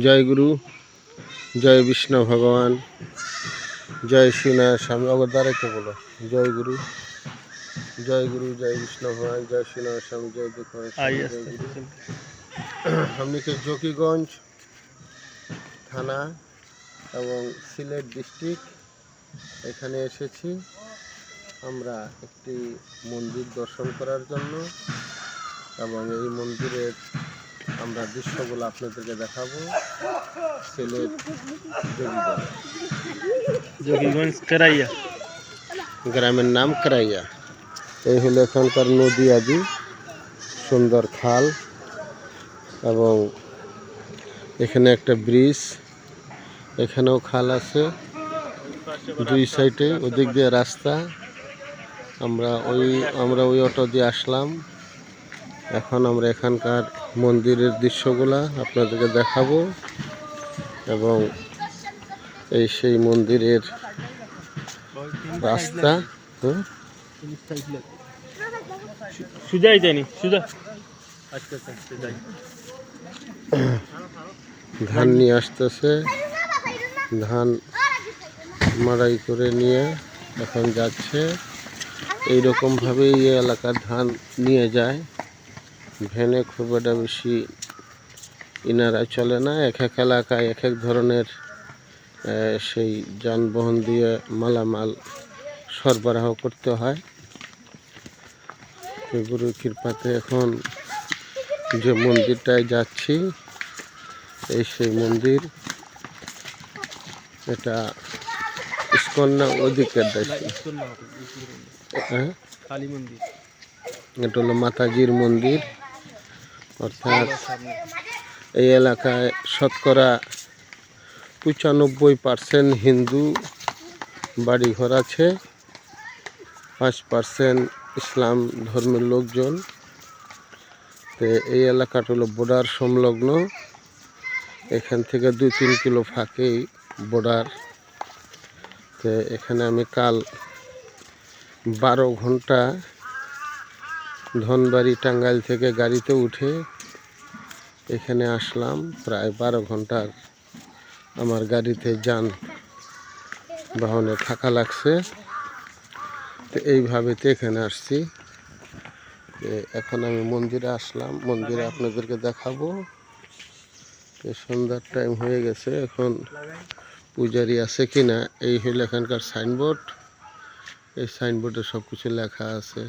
জয় গুরু, জয় বিষ্ণু ভগবান, জয় শ্রীনাথ স্বামী। অবতারেকে বলো জয় গুরু, জয় গুরু, জয় বিষ্ণু ভগবান, জয় শ্রীনাথ স্বামী, জয় দুঃখ। আমি জকিগঞ্জ থানা এবং সিলেট ডিস্ট্রিক্ট এখানে এসেছি আমরা একটি মন্দির দর্শন করার জন্য, এবং এই মন্দিরের আমরা দৃশ্যগুলো আপনাদেরকে দেখাবো। সিলেট জকিগঞ্জ কারাইয়া, গ্রামের নাম কারাইয়া। এই হলো এখানকার নদী আদি, সুন্দর খাল, এবং এখানে একটা ব্রিজ, এখানেও খাল আছে দুই সাইডে, ওদিক দিয়ে রাস্তা। আমরা ওই অটো দিয়ে আসলাম। এখন আমরা এখানকার মন্দিরের দৃশ্যগুলা আপনাদেরকে দেখাবো, এবং এই সেই মন্দিরের রাস্তা। ধান নিয়ে আসতেছে, ধান মাড়াই করে নিয়ে এখন যাচ্ছে। এইরকম ভাবে এই এলাকার ধান নিয়ে যায়, ভ্যানে খুব একটা বেশি ইনারা চলে না। এক এক এলাকায় এক এক ধরনের সেই যানবাহন দিয়ে মালামাল সরবরাহ করতে হয়। গুরুর কৃপাতে এখন যে মন্দিরটায় যাচ্ছি এই সেই মন্দির। এটা ইস্কন না ওদিকের হ্যাঁ, এটা হলো মাতাজির মন্দির। অর্থাৎ এই এলাকায় শতকরা 95% হিন্দু বাড়িঘর আছে, 5% ইসলাম ধর্মের লোকজন। তো এই এলাকাটা হলো বর্ডার সংলগ্ন, এখান থেকে 2-3 কিলো ফাঁকেই বর্ডার। তো এখানে আমি কাল 12 ঘন্টা ধনবাড়ি টাঙ্গাইল থেকে গাড়িতে উঠে এখানে আসলাম। প্রায় 12 ঘন্টার আমার গাড়িতে যানবাহনে থাকা লাগছে। তো এইভাবেতে এখানে আসছি। এখন আমি মন্দিরে আসলাম, মন্দিরে আপনাদেরকে দেখাবো। সন্ধ্যার টাইম হয়ে গেছে, এখন পূজারি আছে কিনা। এই হলো এখানকার সাইনবোর্ড, এই সাইনবোর্ডে সব কিছু লেখা আছে।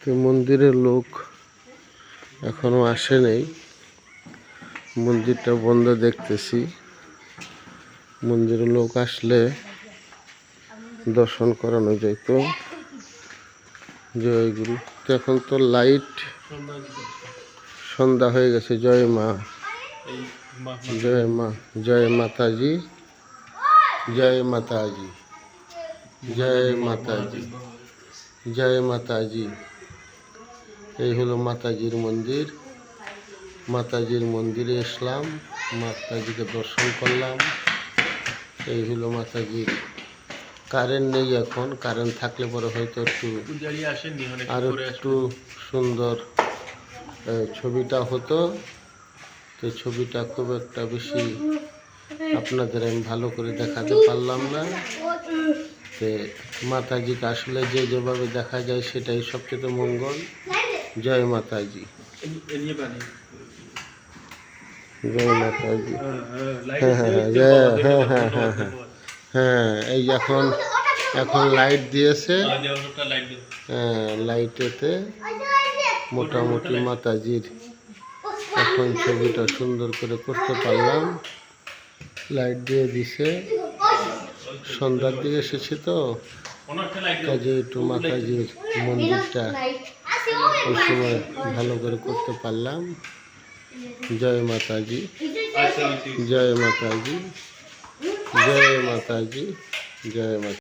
তো মন্দিরের লোক এখনো আসে নেই, মন্দিরটা বন্ধ দেখতেছি। মন্দিরের লোক আসলে দর্শন করানো যেত। জয় গুরু। তো এখন তো লাইট, সন্ধ্যা হয়ে গেছে। জয় মা, জয় মা, জয় মাতাজি, জয় মাতাজি, জয় মাতাজি, জয় মাতাজি। এই হলো মাতাজির মন্দির। মাতাজির মন্দিরে আসলাম, মাতাজিকে দর্শন করলাম। এই হলো মাতাজির। কারেন্ট নেই এখন, কারেন্ট থাকলে পরে হয়তো আরো একটু সুন্দর ছবিটা হতো। তো ছবিটা খুব একটা বেশি আপনাদের আমি ভালো করে দেখাতে পারলাম না। তো মাতাজিকে আসলে যেভাবে দেখা যায় সেটাই সবচেয়ে মঙ্গল। জয় মাতাজি, জয় মাতাজি। হ্যাঁ হ্যাঁ হ্যাঁ হ্যাঁ হ্যাঁ হ্যাঁ হ্যাঁ হ্যাঁ। এই এখন লাইট দিয়েছে, হ্যাঁ লাইটেতে মোটামুটি মাতাজির এখন ছবিটা সুন্দর করে করতে পারলাম। লাইট দিয়ে দিছে, সন্ধ্যার দিকে এসেছে তো কাজে একটু মাতাজির মন্দিরটা ওই সময় ভালো করে করতে পারলাম। জয় মাতাজি, জয় মাতাজি, জয় মাতাজি, জয় মাতা।